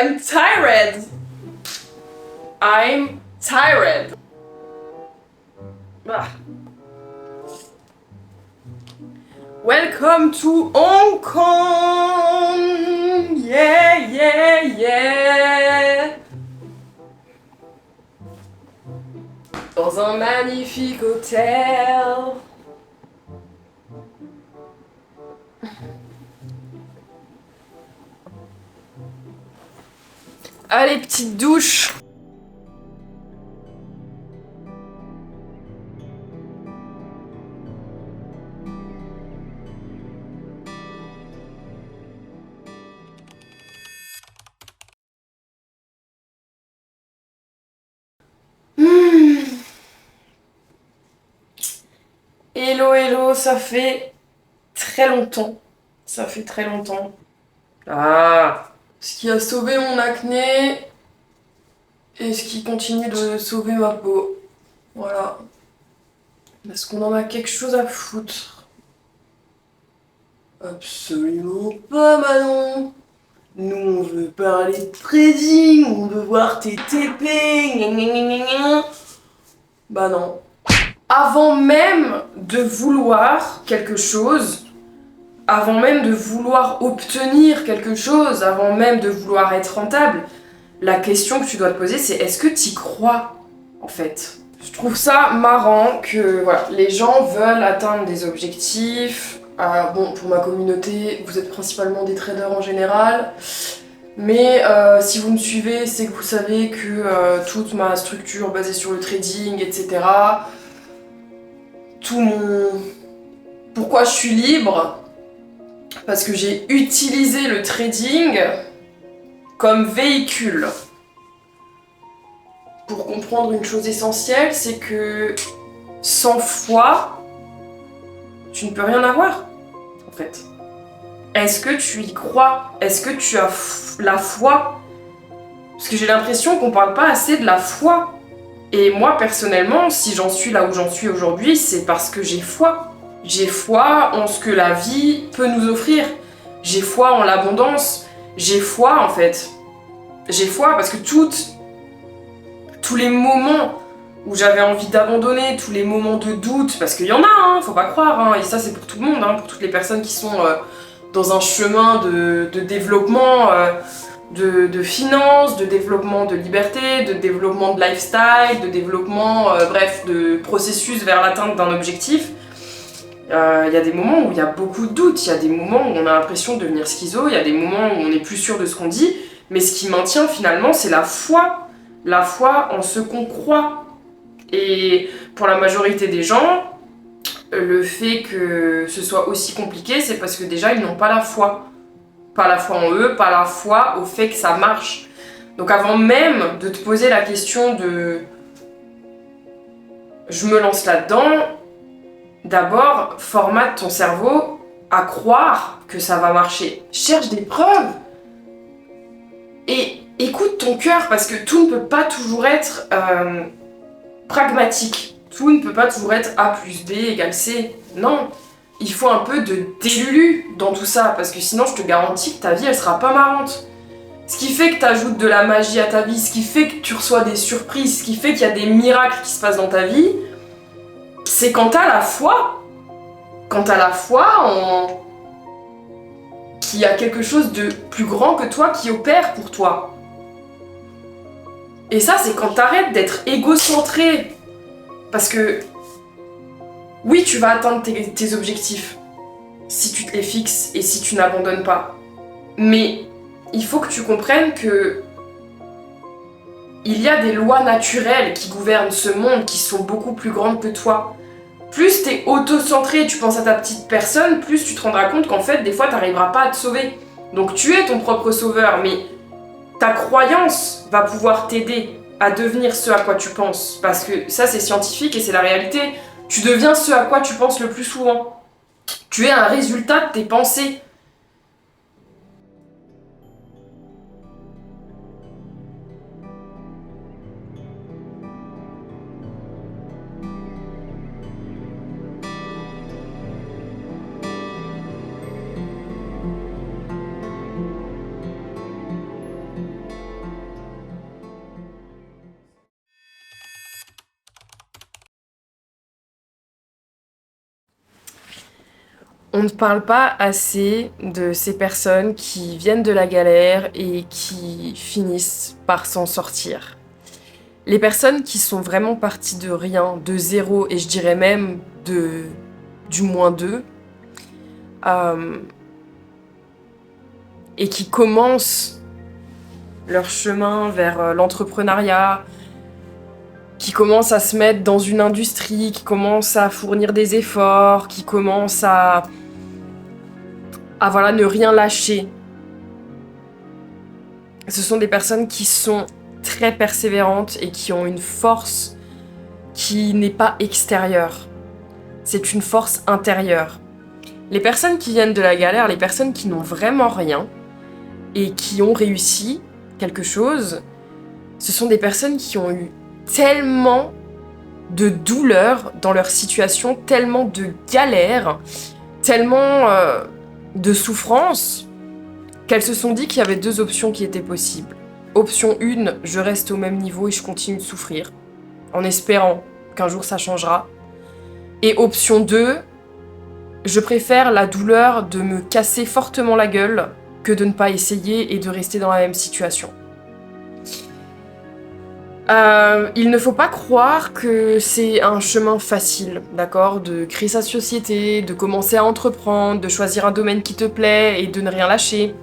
I'm tired. I'm tired. Ah. Welcome to Hong Kong. Yeah, yeah, yeah. Dans un magnifique hôtel. Allez, petite douche. Hello, hello, ça fait très longtemps. Ça fait très longtemps. Ah, ce qui a sauvé mon acné et ce qui continue de sauver ma peau. Voilà. Parce qu'on en a quelque chose à foutre. Absolument pas, Manon. Nous, on veut parler de trading, on veut voir tes TP, gna gna gna gna gna. Bah non. Avant même de vouloir quelque chose, avant même de vouloir obtenir quelque chose, avant même de vouloir être rentable, la question que tu dois te poser, c'est est-ce que tu y crois, en fait? Je trouve ça marrant que voilà, les gens veulent atteindre des objectifs. Bon, pour ma communauté, vous êtes principalement des traders en général. Mais si vous me suivez, c'est que vous savez que toute ma structure basée sur le trading, etc., tout mon... Pourquoi je suis libre? Parce que j'ai utilisé le trading comme véhicule. Pour comprendre une chose essentielle, c'est que sans foi, tu ne peux rien avoir, en fait. Est-ce que tu y crois? Est-ce que tu as la foi? Parce que j'ai l'impression qu'on parle pas assez de la foi. Et moi, personnellement, si j'en suis là où j'en suis aujourd'hui, c'est parce que j'ai foi. J'ai foi en ce que la vie peut nous offrir. J'ai foi en l'abondance. J'ai foi, en fait. J'ai foi parce que tous les moments où j'avais envie d'abandonner, tous les moments de doute, parce qu'il y en a, hein, faut pas croire, hein, et ça c'est pour tout le monde, hein, pour toutes les personnes qui sont dans un chemin de développement, de finances, de développement de liberté, de développement de lifestyle, de développement, bref, de processus vers l'atteinte d'un objectif. Il y a des moments où il y a beaucoup de doutes, il y a des moments où on a l'impression de devenir schizo, il y a des moments où on n'est plus sûr de ce qu'on dit, mais ce qui maintient finalement, c'est la foi en ce qu'on croit. Et pour la majorité des gens, le fait que ce soit aussi compliqué, c'est parce que déjà, ils n'ont pas la foi. Pas la foi en eux, pas la foi au fait que ça marche. Donc avant même de te poser la question de « je me lance là-dedans », d'abord, formate ton cerveau à croire que ça va marcher. Cherche des preuves. Et écoute ton cœur, parce que tout ne peut pas toujours être pragmatique. Tout ne peut pas toujours être A plus B égale C. Non, il faut un peu de délulu dans tout ça, parce que sinon je te garantis que ta vie elle sera pas marrante. Ce qui fait que tu ajoutes de la magie à ta vie, ce qui fait que tu reçois des surprises, ce qui fait qu'il y a des miracles qui se passent dans ta vie, c'est quand t'as la foi. Quand t'as la foi en... qu'il y a quelque chose de plus grand que toi qui opère pour toi. Et ça, c'est quand t'arrêtes d'être égocentré. Parce que, oui, tu vas atteindre tes objectifs si tu te les fixes et si tu n'abandonnes pas. Mais il faut que tu comprennes que il y a des lois naturelles qui gouvernent ce monde qui sont beaucoup plus grandes que toi. Plus t'es auto-centré, tu penses à ta petite personne, plus tu te rendras compte qu'en fait, des fois, t'arriveras pas à te sauver. Donc tu es ton propre sauveur, mais ta croyance va pouvoir t'aider à devenir ce à quoi tu penses. Parce que ça, c'est scientifique et c'est la réalité. Tu deviens ce à quoi tu penses le plus souvent. Tu es un résultat de tes pensées. On ne parle pas assez de ces personnes qui viennent de la galère et qui finissent par s'en sortir. Les personnes qui sont vraiment parties de rien, de zéro, et je dirais même du moins deux, et qui commencent leur chemin vers l'entrepreneuriat, qui commencent à se mettre dans une industrie, qui commencent à fournir des efforts, qui commencent à voilà, ne rien lâcher. Ce sont des personnes qui sont très persévérantes et qui ont une force qui n'est pas extérieure. C'est une force intérieure. Les personnes qui viennent de la galère, les personnes qui n'ont vraiment rien et qui ont réussi quelque chose, ce sont des personnes qui ont eu tellement de douleur dans leur situation, tellement de galères, tellement de souffrance, qu'elles se sont dit qu'il y avait deux options qui étaient possibles. Option 1, je reste au même niveau et je continue de souffrir, en espérant qu'un jour ça changera. Et option 2, je préfère la douleur de me casser fortement la gueule que de ne pas essayer et de rester dans la même situation. Il ne faut pas croire que c'est un chemin facile, d'accord, de créer sa société, de commencer à entreprendre, de choisir un domaine qui te plaît et de ne rien lâcher.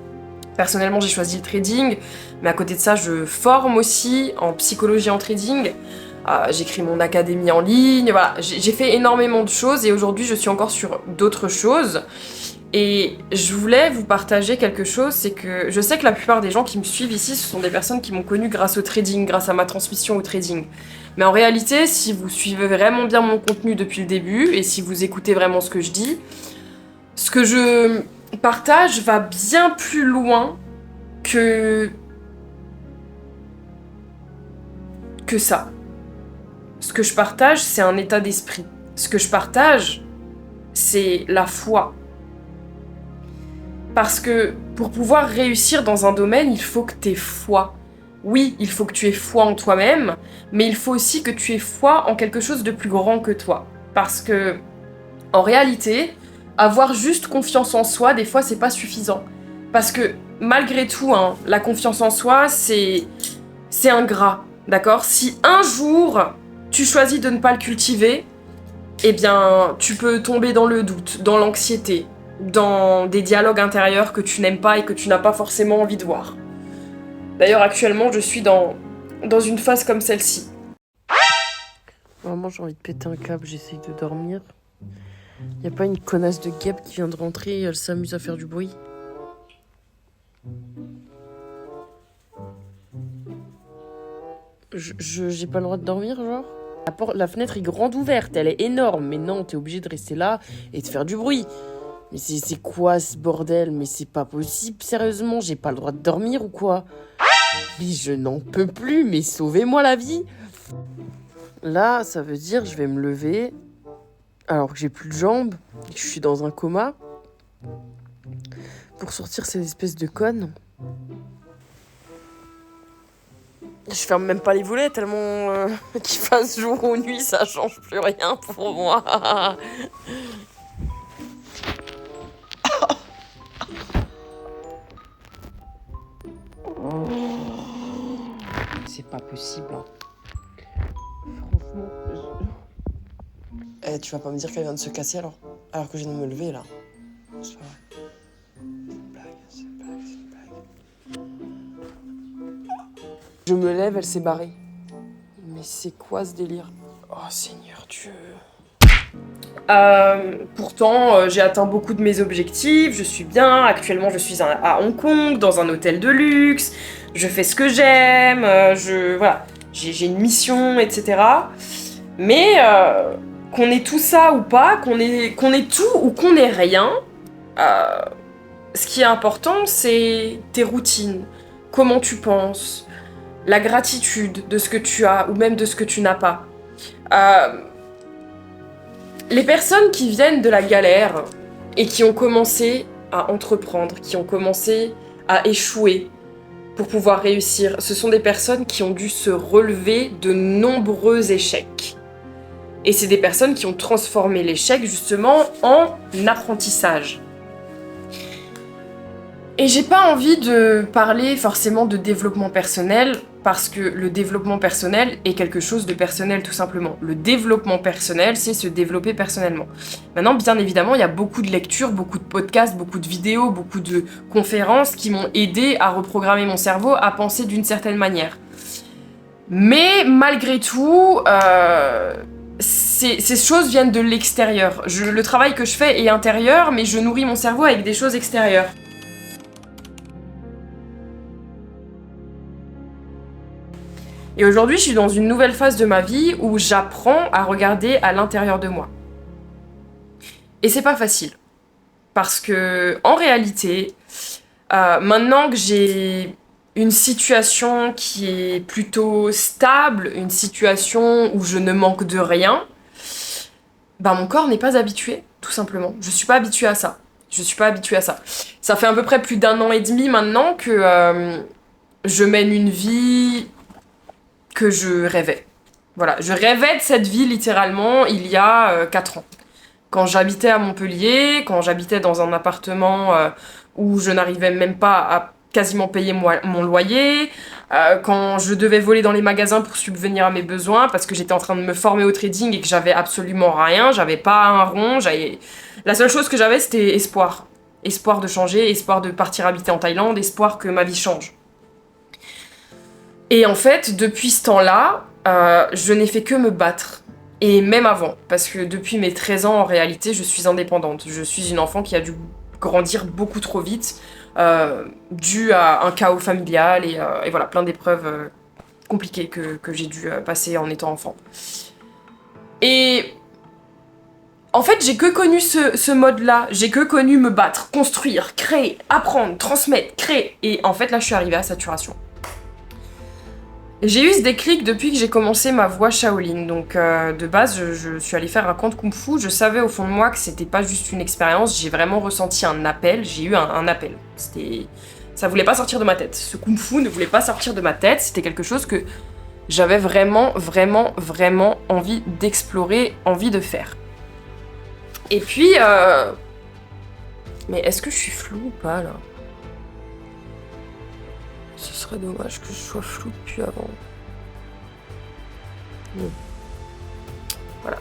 Personnellement, j'ai choisi le trading, mais à côté de ça, je forme aussi en psychologie en trading. J'écris mon académie en ligne, voilà, j'ai fait énormément de choses et aujourd'hui, je suis encore sur d'autres choses. Et je voulais vous partager quelque chose, c'est que je sais que la plupart des gens qui me suivent ici, ce sont des personnes qui m'ont connue grâce au trading, grâce à ma transmission au trading. Mais en réalité, si vous suivez vraiment bien mon contenu depuis le début, et si vous écoutez vraiment ce que je dis, ce que je partage va bien plus loin que ça. Ce que je partage, c'est un état d'esprit. Ce que je partage, c'est la foi. Parce que pour pouvoir réussir dans un domaine, il faut que tu aies foi. Oui, il faut que tu aies foi en toi-même, mais il faut aussi que tu aies foi en quelque chose de plus grand que toi. Parce que, en réalité, avoir juste confiance en soi, des fois, c'est pas suffisant. Parce que, malgré tout, hein, la confiance en soi, c'est ingrat, d'accord ? Si un jour, tu choisis de ne pas le cultiver, eh bien, tu peux tomber dans le doute, dans l'anxiété, dans des dialogues intérieurs que tu n'aimes pas et que tu n'as pas forcément envie de voir. D'ailleurs, actuellement, je suis dans une phase comme celle-ci. Vraiment, j'ai envie de péter un câble, j'essaye de dormir. Y a pas une connasse de guêpe qui vient de rentrer et elle s'amuse à faire du bruit? J'ai pas le droit de dormir, genre? La fenêtre est grande ouverte, elle est énorme, mais non, t'es obligé de rester là et de faire du bruit. Mais c'est quoi ce bordel? Mais c'est pas possible, sérieusement, j'ai pas le droit de dormir ou quoi? Mais je n'en peux plus, mais sauvez-moi la vie! Là, ça veut dire que je vais me lever alors que j'ai plus de jambes et que je suis dans un coma pour sortir ces espèces de connes. Je ferme même pas les volets tellement qu'il fasse jour ou nuit, ça change plus rien pour moi. C'est pas possible. Hein. Franchement, tu vas pas me dire qu'elle vient de se casser alors que je viens de me lever là. C'est pas vrai. C'est une blague. Je me lève, elle s'est barrée. Mais c'est quoi ce délire? Oh Seigneur Dieu. Pourtant, j'ai atteint beaucoup de mes objectifs, je suis bien. Actuellement, je suis à Hong Kong, dans un hôtel de luxe. Je fais ce que j'aime, voilà, j'ai une mission, etc. Mais qu'on ait tout ça ou pas, qu'on ait tout ou qu'on ait rien, ce qui est important, c'est tes routines, comment tu penses, la gratitude de ce que tu as ou même de ce que tu n'as pas. Les personnes qui viennent de la galère et qui ont commencé à entreprendre, qui ont commencé à échouer pour pouvoir réussir, ce sont des personnes qui ont dû se relever de nombreux échecs. Et c'est des personnes qui ont transformé l'échec justement en apprentissage. Et j'ai pas envie de parler forcément de développement personnel, parce que le développement personnel est quelque chose de personnel tout simplement. Le développement personnel, c'est se développer personnellement. Maintenant, bien évidemment, il y a beaucoup de lectures, beaucoup de podcasts, beaucoup de vidéos, beaucoup de conférences qui m'ont aidé à reprogrammer mon cerveau, à penser d'une certaine manière. Mais malgré tout, ces choses viennent de l'extérieur. Le travail que je fais est intérieur, mais je nourris mon cerveau avec des choses extérieures. Et aujourd'hui, je suis dans une nouvelle phase de ma vie où j'apprends à regarder à l'intérieur de moi. Et c'est pas facile. Parce que, en réalité, maintenant que j'ai une situation qui est plutôt stable, une situation où je ne manque de rien, bah mon corps n'est pas habitué, tout simplement. Je suis pas habituée à ça. Ça fait à peu près plus d'1 an et demi maintenant que je mène une vie que je rêvais. Voilà, je rêvais de cette vie littéralement il y a 4 ans. Quand j'habitais à Montpellier, quand j'habitais dans un appartement où je n'arrivais même pas à quasiment payer mon loyer, quand je devais voler dans les magasins pour subvenir à mes besoins parce que j'étais en train de me former au trading et que j'avais absolument rien, j'avais pas un rond, la seule chose que j'avais c'était espoir. Espoir de changer, espoir de partir habiter en Thaïlande, espoir que ma vie change. Et en fait, depuis ce temps-là, je n'ai fait que me battre. Et même avant, parce que depuis mes 13 ans, en réalité, je suis indépendante. Je suis une enfant qui a dû grandir beaucoup trop vite, dû à un chaos familial et voilà, plein d'épreuves compliquées que j'ai dû passer en étant enfant. Et en fait, j'ai que connu ce mode-là. J'ai que connu me battre, construire, créer, apprendre, transmettre, créer. Et en fait, là, je suis arrivée à saturation. J'ai eu ce déclic depuis que j'ai commencé ma voie Shaolin. Donc de base, je suis allée faire un camp de Kung Fu. Je savais au fond de moi que c'était pas juste une expérience. J'ai vraiment ressenti un appel. J'ai eu un appel. Ça voulait pas sortir de ma tête. Ce Kung Fu ne voulait pas sortir de ma tête. C'était quelque chose que j'avais vraiment envie d'explorer, envie de faire. Et puis... Mais est-ce que je suis floue ou pas, là ? Ce serait dommage que je sois floue depuis avant. Bon. Voilà.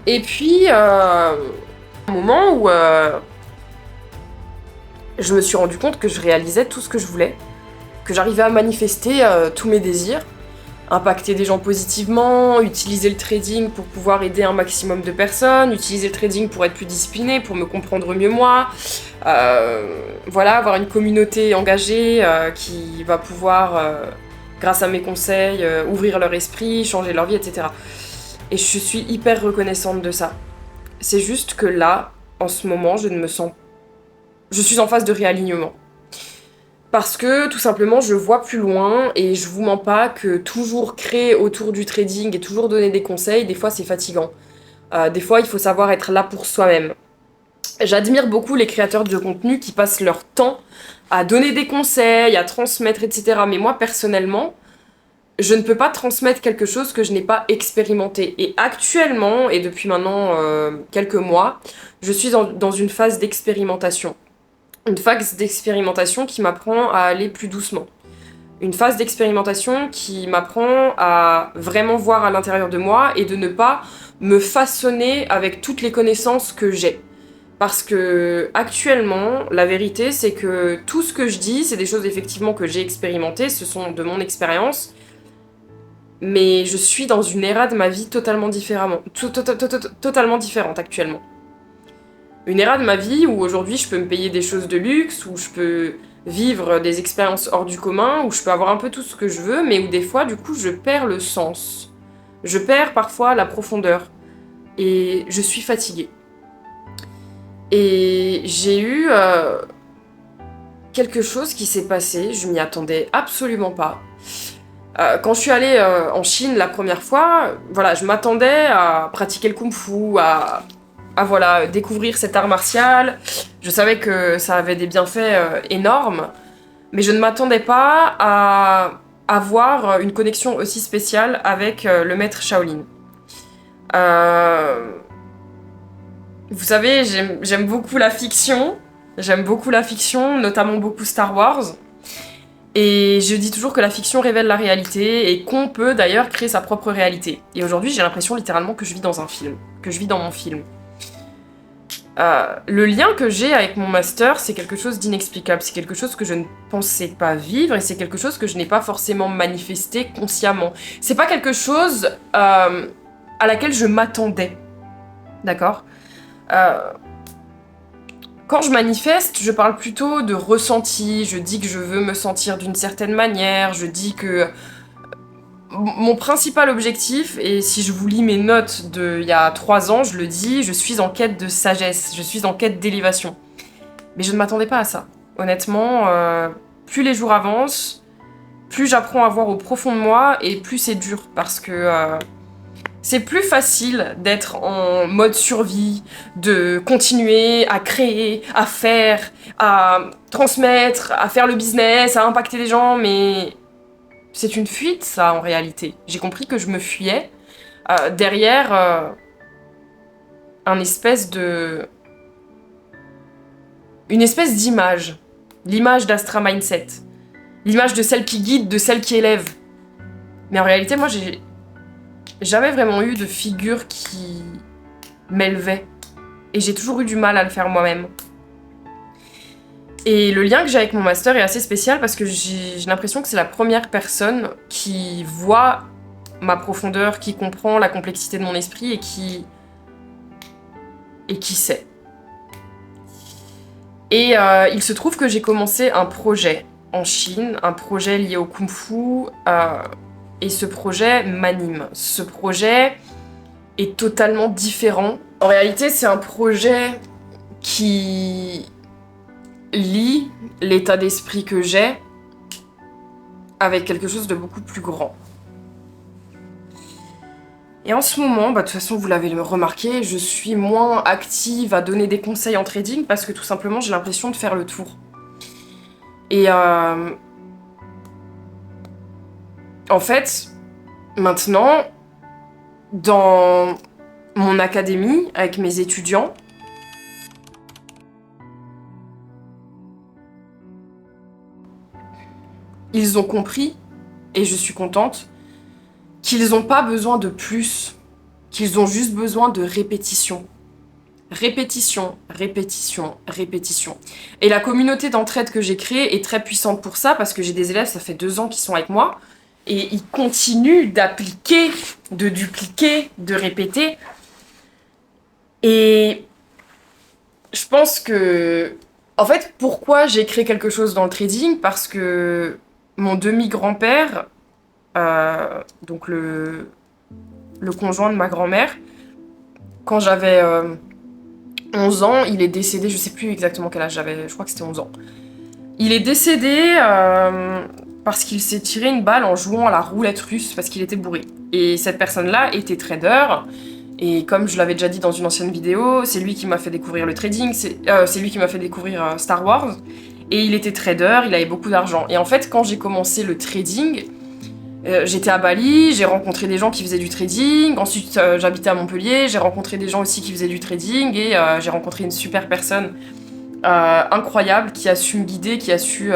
Et puis, un moment où je me suis rendu compte que je réalisais tout ce que je voulais, que j'arrivais à manifester tous mes désirs, impacter des gens positivement, utiliser le trading pour pouvoir aider un maximum de personnes, utiliser le trading pour être plus discipliné, pour me comprendre mieux moi, voilà, avoir une communauté engagée qui va pouvoir, grâce à mes conseils, ouvrir leur esprit, changer leur vie, etc. Et je suis hyper reconnaissante de ça. C'est juste que là, en ce moment, je suis en phase de réalignement. Parce que, tout simplement, je vois plus loin et je vous mens pas que toujours créer autour du trading et toujours donner des conseils, des fois c'est fatigant. Des fois, il faut savoir être là pour soi-même. J'admire beaucoup les créateurs de contenu qui passent leur temps à donner des conseils, à transmettre, etc. Mais moi, personnellement, je ne peux pas transmettre quelque chose que je n'ai pas expérimenté. Et actuellement, et depuis maintenant quelques mois, je suis dans une phase d'expérimentation. Une phase d'expérimentation qui m'apprend à aller plus doucement. Une phase d'expérimentation qui m'apprend à vraiment voir à l'intérieur de moi et de ne pas me façonner avec toutes les connaissances que j'ai. Parce que actuellement, la vérité, c'est que tout ce que je dis, c'est des choses effectivement que j'ai expérimentées, ce sont de mon expérience, mais je suis dans une ère de ma vie totalement différente actuellement. Une ère de ma vie où aujourd'hui je peux me payer des choses de luxe, où je peux vivre des expériences hors du commun, où je peux avoir un peu tout ce que je veux, mais où des fois, du coup, je perds le sens. Je perds parfois la profondeur. Et je suis fatiguée. Et j'ai eu quelque chose qui s'est passé, je m'y attendais absolument pas. Quand je suis allée en Chine la première fois, voilà, je m'attendais à pratiquer le kung-fu, à voilà, découvrir cet art martial. Je savais que ça avait des bienfaits énormes, mais je ne m'attendais pas à avoir une connexion aussi spéciale avec le maître Shaolin. Vous savez, j'aime beaucoup la fiction. J'aime beaucoup la fiction, notamment beaucoup Star Wars. Et je dis toujours que la fiction révèle la réalité et qu'on peut d'ailleurs créer sa propre réalité. Et aujourd'hui, j'ai l'impression littéralement que je vis dans un film, que je vis dans mon film. Le lien que j'ai avec mon master, c'est quelque chose d'inexplicable. C'est quelque chose que je ne pensais pas vivre et c'est quelque chose que je n'ai pas forcément manifesté consciemment. C'est pas quelque chose à laquelle je m'attendais. D'accord ? Quand je manifeste, je parle plutôt de ressenti, je dis que je veux me sentir d'une certaine manière, je dis que mon principal objectif, et si je vous lis mes notes d'il y a 3 ans, je le dis, je suis en quête de sagesse, je suis en quête d'élévation. Mais je ne m'attendais pas à ça. Honnêtement, plus les jours avancent, plus j'apprends à voir au profond de moi, et plus c'est dur, parce que c'est plus facile d'être en mode survie, de continuer à créer, à faire, à transmettre, à faire le business, à impacter les gens, mais c'est une fuite, ça, en réalité. J'ai compris que je me fuyais derrière une espèce d'image. L'image d'Astra Mindset. L'image de celle qui guide, de celle qui élève. Mais en réalité, moi, j'ai jamais vraiment eu de figure qui m'élevait. Et j'ai toujours eu du mal à le faire moi-même. Et le lien que j'ai avec mon master est assez spécial parce que j'ai l'impression que c'est la première personne qui voit ma profondeur, qui comprend la complexité de mon esprit et qui sait. Et il se trouve que j'ai commencé un projet en Chine, un projet lié au Kung Fu, et ce projet m'anime. Ce projet est totalement différent. En réalité, c'est un projet qui lie l'état d'esprit que j'ai avec quelque chose de beaucoup plus grand. Et en ce moment, de toute façon vous l'avez remarqué, je suis moins active à donner des conseils en trading parce que tout simplement j'ai l'impression de faire le tour. Et en fait, maintenant, dans mon académie, avec mes étudiants, ils ont compris, et je suis contente, qu'ils n'ont pas besoin de plus, qu'ils ont juste besoin de répétition. Répétition, répétition, répétition. Et la communauté d'entraide que j'ai créée est très puissante pour ça, parce que j'ai des élèves, ça fait 2 ans qu'ils sont avec moi, et ils continuent d'appliquer, de dupliquer, de répéter. Et je pense que... En fait, pourquoi j'ai créé quelque chose dans le trading? Parce que mon demi-grand-père, donc le conjoint de ma grand-mère, quand j'avais 11 ans, il est décédé, je sais plus exactement quel âge j'avais, je crois que c'était 11 ans. Il est décédé parce qu'il s'est tiré une balle en jouant à la roulette russe parce qu'il était bourré. Et cette personne-là était trader, et comme je l'avais déjà dit dans une ancienne vidéo, c'est lui qui m'a fait découvrir le trading, c'est lui qui m'a fait découvrir Star Wars, et il était trader, il avait beaucoup d'argent. Et en fait, quand j'ai commencé le trading, j'étais à Bali, j'ai rencontré des gens qui faisaient du trading, ensuite j'habitais à Montpellier, j'ai rencontré des gens aussi qui faisaient du trading, et j'ai rencontré une super personne incroyable qui a su me guider, qui a su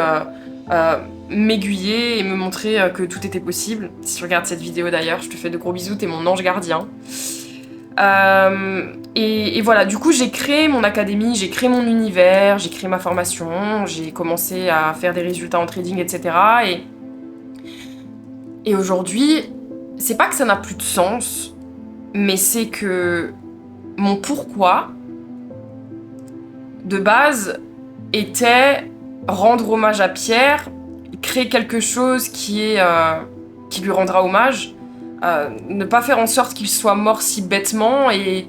m'aiguiller et me montrer que tout était possible. Si tu regardes cette vidéo d'ailleurs, je te fais de gros bisous, t'es mon ange gardien. Et voilà, du coup j'ai créé mon académie, j'ai créé mon univers, j'ai créé ma formation, j'ai commencé à faire des résultats en trading, etc. Et aujourd'hui, c'est pas que ça n'a plus de sens, mais c'est que mon pourquoi, de base, était rendre hommage à Pierre, créer quelque chose qui lui rendra hommage, ne pas faire en sorte qu'il soit mort si bêtement et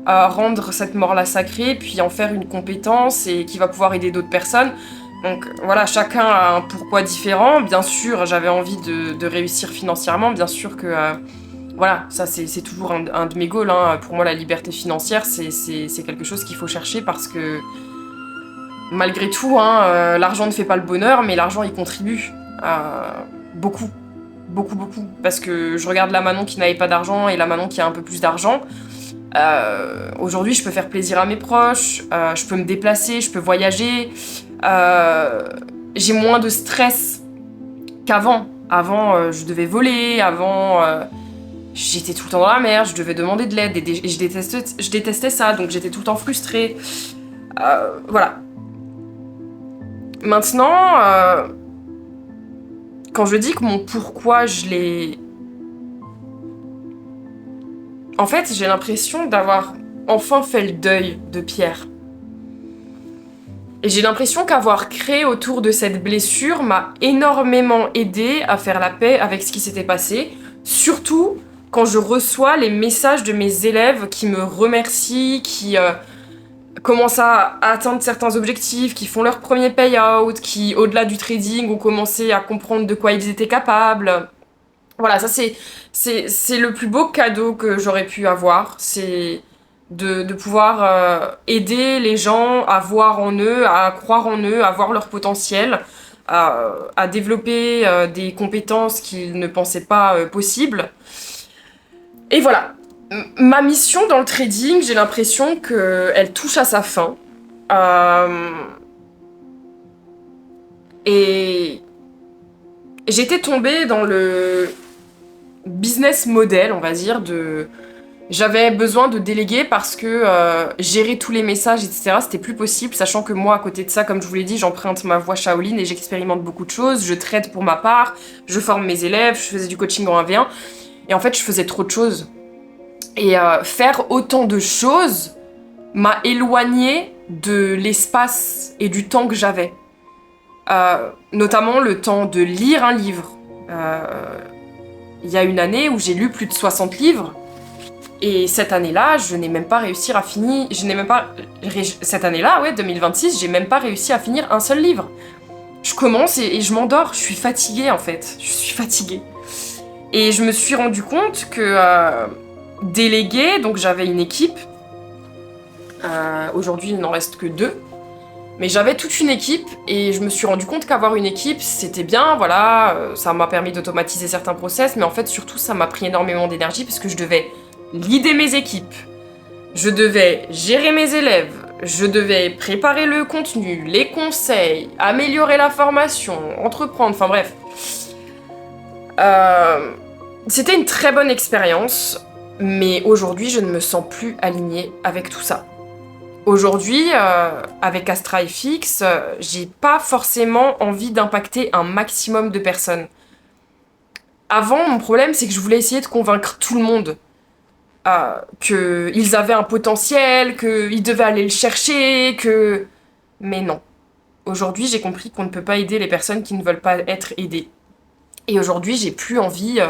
rendre cette mort-là sacrée, puis en faire une compétence et qui va pouvoir aider d'autres personnes. Donc voilà, chacun a un pourquoi différent. Bien sûr, j'avais envie de réussir financièrement, bien sûr que... voilà, ça c'est toujours un de mes goals, hein. Pour moi, la liberté financière, c'est quelque chose qu'il faut chercher parce que malgré tout, hein, l'argent ne fait pas le bonheur, mais l'argent y contribue beaucoup. Beaucoup, beaucoup. Parce que je regarde la Manon qui n'avait pas d'argent et la Manon qui a un peu plus d'argent. Aujourd'hui, je peux faire plaisir à mes proches, je peux me déplacer, je peux voyager. J'ai moins de stress qu'avant. Avant, je devais voler, avant, j'étais tout le temps dans la merde, je devais demander de l'aide, et je détestais ça, donc j'étais tout le temps frustrée. Voilà. Maintenant, quand je dis que mon pourquoi je l'ai... En fait, j'ai l'impression d'avoir enfin fait le deuil de Pierre. Et j'ai l'impression qu'avoir créé autour de cette blessure m'a énormément aidé à faire la paix avec ce qui s'était passé, surtout quand je reçois les messages de mes élèves qui me remercient, qui commencent à atteindre certains objectifs, qui font leur premier payout, qui, au-delà du trading, ont commencé à comprendre de quoi ils étaient capables. Voilà, ça c'est le plus beau cadeau que j'aurais pu avoir, c'est de pouvoir aider les gens à voir en eux, à croire en eux, à voir leur potentiel, à développer des compétences qu'ils ne pensaient pas possibles. Et voilà, ma mission dans le trading, j'ai l'impression qu'elle touche à sa fin. Et j'étais tombée dans le business model, on va dire, de... J'avais besoin de déléguer parce que gérer tous les messages, etc., c'était plus possible, sachant que moi, à côté de ça, comme je vous l'ai dit, j'emprunte ma voie Shaolin et j'expérimente beaucoup de choses, je traite pour ma part, je forme mes élèves, je faisais du coaching en 1v1, et en fait, je faisais trop de choses. Et faire autant de choses m'a éloignée de l'espace et du temps que j'avais. Notamment le temps de lire un livre. Il y a une année où j'ai lu plus de 60 livres, et cette année-là, je n'ai même pas réussi à finir... Cette année-là, ouais, 2026, j'ai même pas réussi à finir un seul livre. Je commence et je m'endors, je suis fatiguée en fait, je suis fatiguée. Et je me suis rendu compte que déléguer, donc j'avais une équipe, aujourd'hui il n'en reste que 2, mais j'avais toute une équipe et je me suis rendu compte qu'avoir une équipe c'était bien, voilà, ça m'a permis d'automatiser certains process, mais en fait surtout ça m'a pris énormément d'énergie parce que je devais leader mes équipes, je devais gérer mes élèves, je devais préparer le contenu, les conseils, améliorer la formation, entreprendre, enfin bref. C'était une très bonne expérience, mais aujourd'hui je ne me sens plus alignée avec tout ça. Aujourd'hui, avec Astra FX, j'ai pas forcément envie d'impacter un maximum de personnes. Avant, mon problème, c'est que je voulais essayer de convaincre tout le monde qu'ils avaient un potentiel, qu'ils devaient aller le chercher, que... Mais non. Aujourd'hui, j'ai compris qu'on ne peut pas aider les personnes qui ne veulent pas être aidées. Et aujourd'hui, j'ai plus envie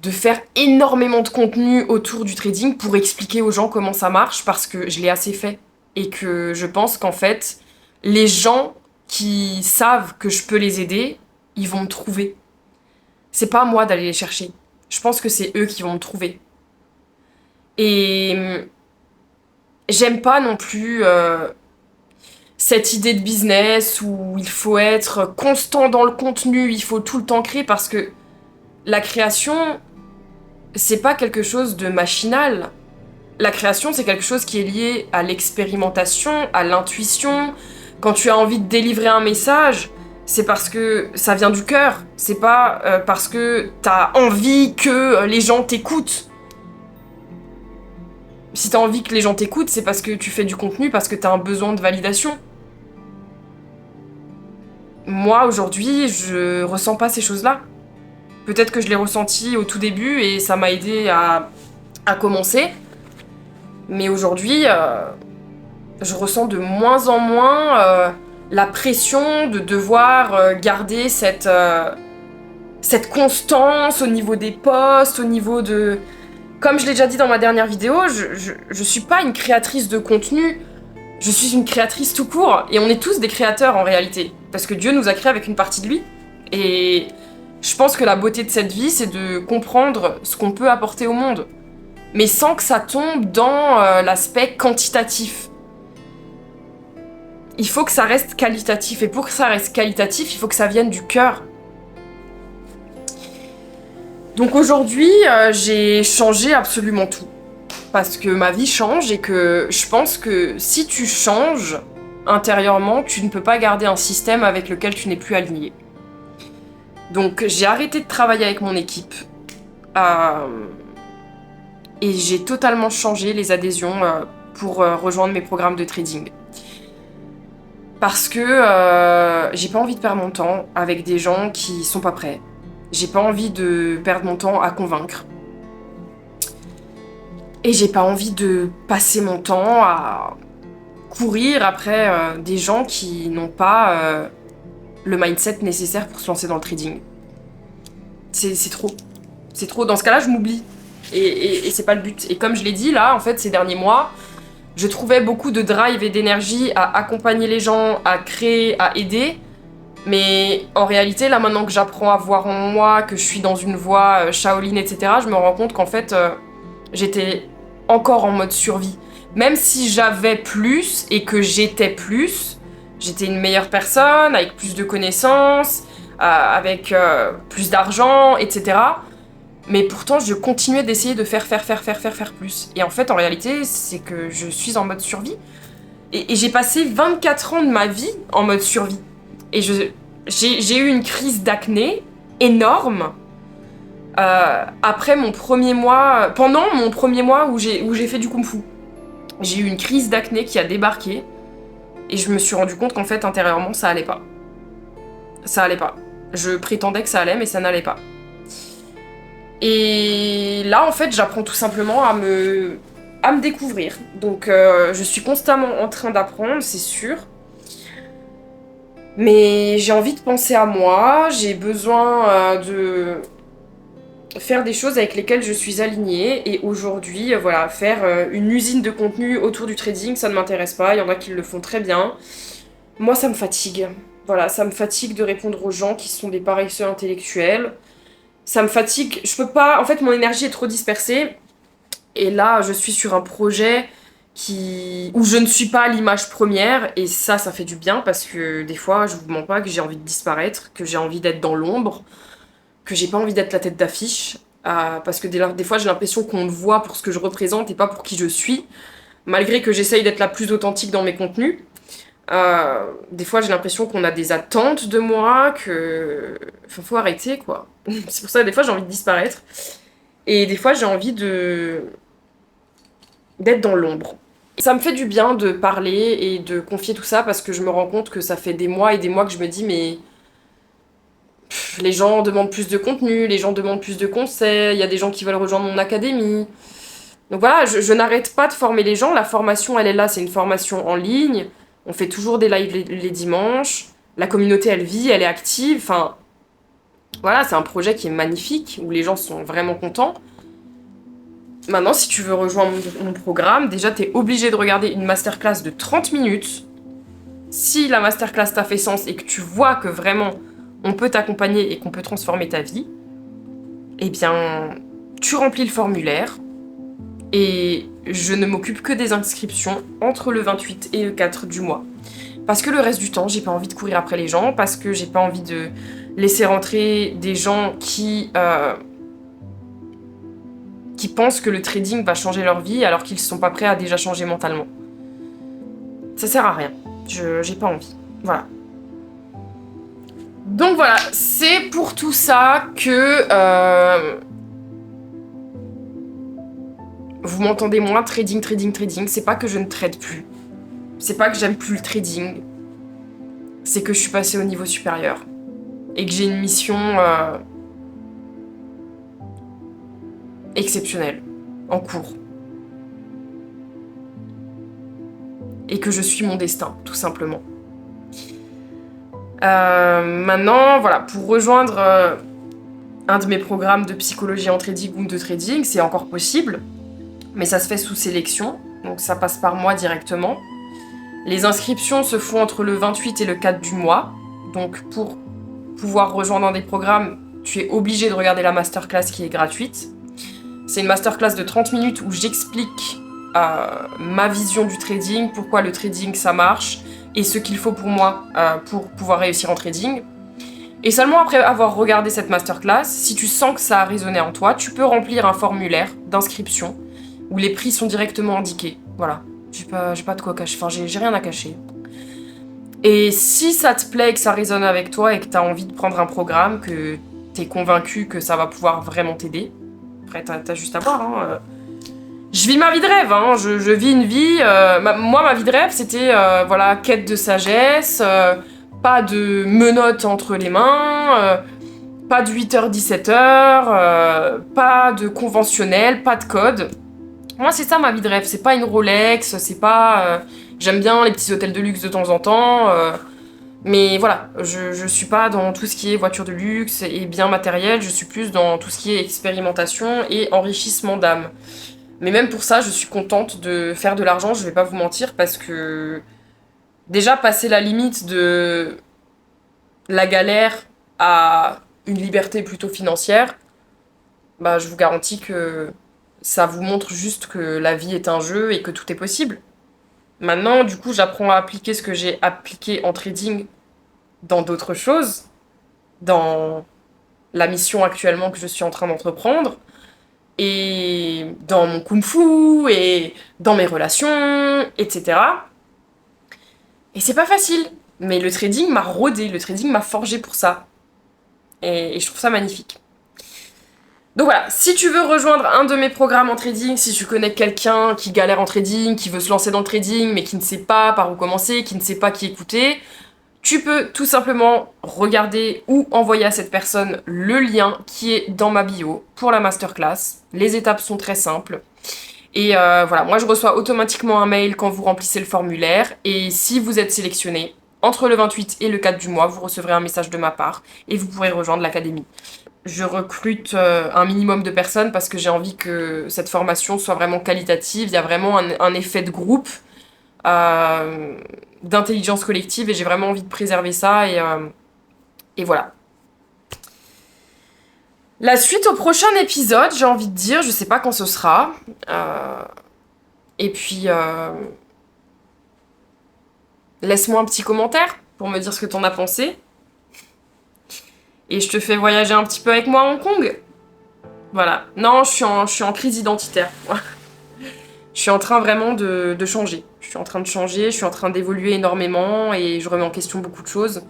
de faire énormément de contenu autour du trading pour expliquer aux gens comment ça marche, parce que je l'ai assez fait. Et que je pense qu'en fait, les gens qui savent que je peux les aider, ils vont me trouver. C'est pas à moi d'aller les chercher. Je pense que c'est eux qui vont me trouver. Et j'aime pas non plus cette idée de business où il faut être constant dans le contenu, il faut tout le temps créer, parce que la création, c'est pas quelque chose de machinal. La création, c'est quelque chose qui est lié à l'expérimentation, à l'intuition. Quand tu as envie de délivrer un message, c'est parce que ça vient du cœur. C'est pas parce que t'as envie que les gens t'écoutent. Si t'as envie que les gens t'écoutent, c'est parce que tu fais du contenu, parce que t'as un besoin de validation. Moi, aujourd'hui, je ressens pas ces choses-là. Peut-être que je l'ai ressenti au tout début et ça m'a aidé à commencer. Mais aujourd'hui, je ressens de moins en moins la pression de devoir garder cette constance au niveau des posts, au niveau de... Comme je l'ai déjà dit dans ma dernière vidéo, je suis pas une créatrice de contenu, je suis une créatrice tout court. Et on est tous des créateurs en réalité. Parce que Dieu nous a créés avec une partie de lui. Et je pense que la beauté de cette vie, c'est de comprendre ce qu'on peut apporter au monde. Mais sans que ça tombe dans l'aspect quantitatif. Il faut que ça reste qualitatif. Et pour que ça reste qualitatif, il faut que ça vienne du cœur. Donc aujourd'hui, j'ai changé absolument tout. Parce que ma vie change et que je pense que si tu changes intérieurement, tu ne peux pas garder un système avec lequel tu n'es plus aligné. Donc j'ai arrêté de travailler avec mon équipe. Et j'ai totalement changé les adhésions pour rejoindre mes programmes de trading. Parce que j'ai pas envie de perdre mon temps avec des gens qui sont pas prêts. J'ai pas envie de perdre mon temps à convaincre. Et j'ai pas envie de passer mon temps à courir après des gens qui n'ont pas le mindset nécessaire pour se lancer dans le trading. C'est trop. C'est trop. Dans ce cas-là, je m'oublie. Et c'est pas le but. Et comme je l'ai dit, là, en fait, ces derniers mois, je trouvais beaucoup de drive et d'énergie à accompagner les gens, à créer, à aider. Mais en réalité, là, maintenant que j'apprends à voir en moi, que je suis dans une voie Shaolin, etc., je me rends compte qu'en fait, j'étais encore en mode survie. Même si j'avais plus et que j'étais une meilleure personne, avec plus de connaissances, avec plus d'argent, etc. Mais pourtant, je continuais d'essayer de faire plus. Et en fait, en réalité, c'est que je suis en mode survie. Et j'ai passé 24 ans de ma vie en mode survie. Et j'ai eu une crise d'acné énorme après mon premier mois, pendant mon premier mois où j'ai fait du kung-fu. J'ai eu une crise d'acné qui a débarqué et je me suis rendu compte qu'en fait, intérieurement, ça allait pas. Ça allait pas. Je prétendais que ça allait, mais ça n'allait pas. Et là, en fait, j'apprends tout simplement à me découvrir. Donc, je suis constamment en train d'apprendre, c'est sûr. Mais j'ai envie de penser à moi, j'ai besoin de faire des choses avec lesquelles je suis alignée. Et aujourd'hui, voilà, faire une usine de contenu autour du trading, ça ne m'intéresse pas. Il y en a qui le font très bien. Moi, ça me fatigue. Voilà, ça me fatigue de répondre aux gens qui sont des paresseux intellectuels. Ça me fatigue. Je peux pas... En fait, mon énergie est trop dispersée. Et là, je suis sur un projet où je ne suis pas l'image première. Et ça fait du bien parce que des fois, je vous mens pas, que j'ai envie de disparaître, que j'ai envie d'être dans l'ombre, que j'ai pas envie d'être la tête d'affiche. Parce que des fois, j'ai l'impression qu'on me voit pour ce que je représente et pas pour qui je suis. Malgré que j'essaye d'être la plus authentique dans mes contenus. Des fois, j'ai l'impression qu'on a des attentes de moi, que... Enfin, faut arrêter, quoi. C'est pour ça que des fois, j'ai envie de disparaître. Et des fois, j'ai envie d'être dans l'ombre. Ça me fait du bien de parler et de confier tout ça parce que je me rends compte que ça fait des mois et des mois que je me dis, mais... les gens demandent plus de contenu, les gens demandent plus de conseils, il y a des gens qui veulent rejoindre mon académie. Donc voilà, je n'arrête pas de former les gens. La formation, elle est là, c'est une formation en ligne. On fait toujours des lives les dimanches. La communauté, elle vit, elle est active. Enfin, voilà, c'est un projet qui est magnifique, où les gens sont vraiment contents. Maintenant, si tu veux rejoindre mon programme, déjà, t'es obligé de regarder une masterclass de 30 minutes. Si la masterclass t'a fait sens et que tu vois que vraiment, on peut t'accompagner et qu'on peut transformer ta vie, eh bien, tu remplis le formulaire. Et je ne m'occupe que des inscriptions entre le 28 et le 4 du mois. Parce que le reste du temps, j'ai pas envie de courir après les gens, parce que j'ai pas envie de laisser rentrer des gens qui pensent que le trading va changer leur vie alors qu'ils sont pas prêts à déjà changer mentalement. Ça sert à rien. J'ai pas envie. Voilà. Donc voilà, c'est pour tout ça que... vous m'entendez moins trading. C'est pas que je ne trade plus. C'est pas que j'aime plus le trading. C'est que je suis passée au niveau supérieur. Et que j'ai une mission exceptionnelle. En cours. Et que je suis mon destin, tout simplement. Maintenant, voilà, pour rejoindre un de mes programmes de psychologie en trading ou de trading, c'est encore possible. Mais ça se fait sous sélection, donc ça passe par moi directement. Les inscriptions se font entre le 28 et le 4 du mois. Donc pour pouvoir rejoindre un des programmes, tu es obligé de regarder la masterclass qui est gratuite. C'est une masterclass de 30 minutes où j'explique ma vision du trading, pourquoi le trading ça marche, et ce qu'il faut pour moi pour pouvoir réussir en trading. Et seulement après avoir regardé cette masterclass, si tu sens que ça a résonné en toi, tu peux remplir un formulaire d'inscription où les prix sont directement indiqués. Voilà, j'ai pas de quoi cacher, enfin j'ai rien à cacher. Et si ça te plaît, que ça résonne avec toi et que t'as envie de prendre un programme, que t'es convaincu que ça va pouvoir vraiment t'aider, après t'as juste à voir, hein. Je vis ma vie de rêve, hein. Je vis une vie... moi, ma vie de rêve, c'était, voilà, quête de sagesse, pas de menottes entre les mains, pas de 8h, 17h, pas de conventionnel, pas de code. Moi, c'est ça ma vie de rêve, c'est pas une Rolex, c'est pas... j'aime bien les petits hôtels de luxe de temps en temps, mais voilà, je suis pas dans tout ce qui est voiture de luxe et bien matériel, je suis plus dans tout ce qui est expérimentation et enrichissement d'âme. Mais même pour ça, je suis contente de faire de l'argent, je vais pas vous mentir, parce que déjà passer la limite de la galère à une liberté plutôt financière, bah je vous garantis que ça vous montre juste que la vie est un jeu et que tout est possible. Maintenant, du coup, j'apprends à appliquer ce que j'ai appliqué en trading dans d'autres choses, dans la mission actuellement que je suis en train d'entreprendre, et dans mon kung-fu, et dans mes relations, etc. Et c'est pas facile, mais le trading m'a rodé, le trading m'a forgé pour ça. Et je trouve ça magnifique. Donc voilà, si tu veux rejoindre un de mes programmes en trading, si tu connais quelqu'un qui galère en trading, qui veut se lancer dans le trading, mais qui ne sait pas par où commencer, qui ne sait pas qui écouter, tu peux tout simplement regarder ou envoyer à cette personne le lien qui est dans ma bio pour la masterclass. Les étapes sont très simples. Et voilà, moi je reçois automatiquement un mail quand vous remplissez le formulaire. Et si vous êtes sélectionné, entre le 28 et le 4 du mois, vous recevrez un message de ma part et vous pourrez rejoindre l'académie. Je recrute un minimum de personnes parce que j'ai envie que cette formation soit vraiment qualitative. Il y a vraiment un effet de groupe, d'intelligence collective, et j'ai vraiment envie de préserver ça. Et voilà. La suite au prochain épisode, j'ai envie de dire, je sais pas quand ce sera. Et puis, laisse-moi un petit commentaire pour me dire ce que t'en as pensé. Et je te fais voyager un petit peu avec moi à Hong Kong. Voilà. Non, je suis en crise identitaire. Je suis en train vraiment de changer. Je suis en train de changer, je suis en train d'évoluer énormément et je remets en question beaucoup de choses.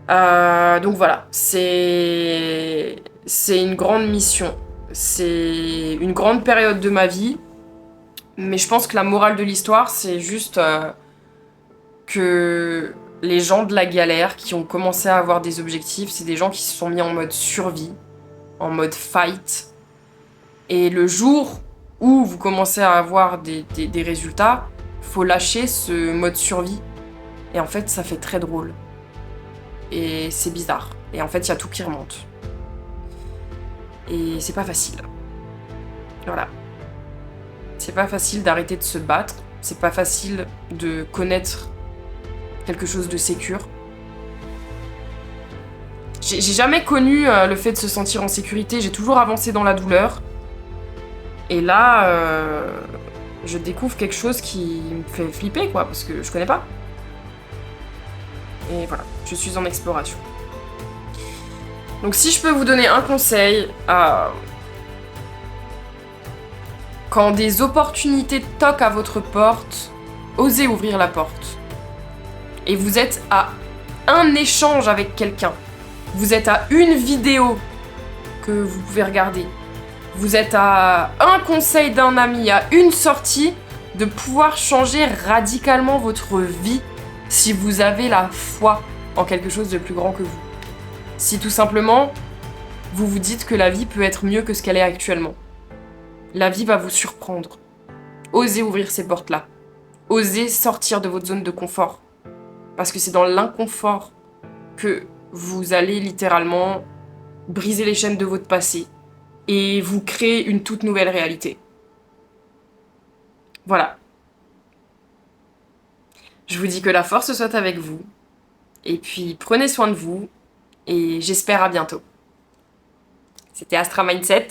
Donc voilà, c'est une grande mission. C'est une grande période de ma vie. Mais je pense que la morale de l'histoire, c'est juste que les gens de la galère qui ont commencé à avoir des objectifs, c'est des gens qui se sont mis en mode survie, en mode fight. Et le jour où vous commencez à avoir des résultats, faut lâcher ce mode survie. Et en fait, ça fait très drôle. Et c'est bizarre. Et en fait, il y a tout qui remonte. Et c'est pas facile. Voilà. C'est pas facile d'arrêter de se battre. C'est pas facile de connaître quelque chose de sécure. J'ai jamais connu le fait de se sentir en sécurité. J'ai toujours avancé dans la douleur. Et là, je découvre quelque chose qui me fait flipper, quoi, parce que je connais pas. Et voilà, je suis en exploration. Donc si je peux vous donner un conseil, quand des opportunités toquent à votre porte, osez ouvrir la porte. Et vous êtes à un échange avec quelqu'un. Vous êtes à une vidéo que vous pouvez regarder. Vous êtes à un conseil d'un ami, à une sortie, de pouvoir changer radicalement votre vie si vous avez la foi en quelque chose de plus grand que vous. Si tout simplement, vous vous dites que la vie peut être mieux que ce qu'elle est actuellement. La vie va vous surprendre. Osez ouvrir ces portes-là. Osez sortir de votre zone de confort. Parce que c'est dans l'inconfort que vous allez littéralement briser les chaînes de votre passé et vous créer une toute nouvelle réalité. Voilà. Je vous dis que la force soit avec vous. Et puis prenez soin de vous. Et j'espère à bientôt. C'était Astra Mindset.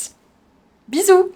Bisous!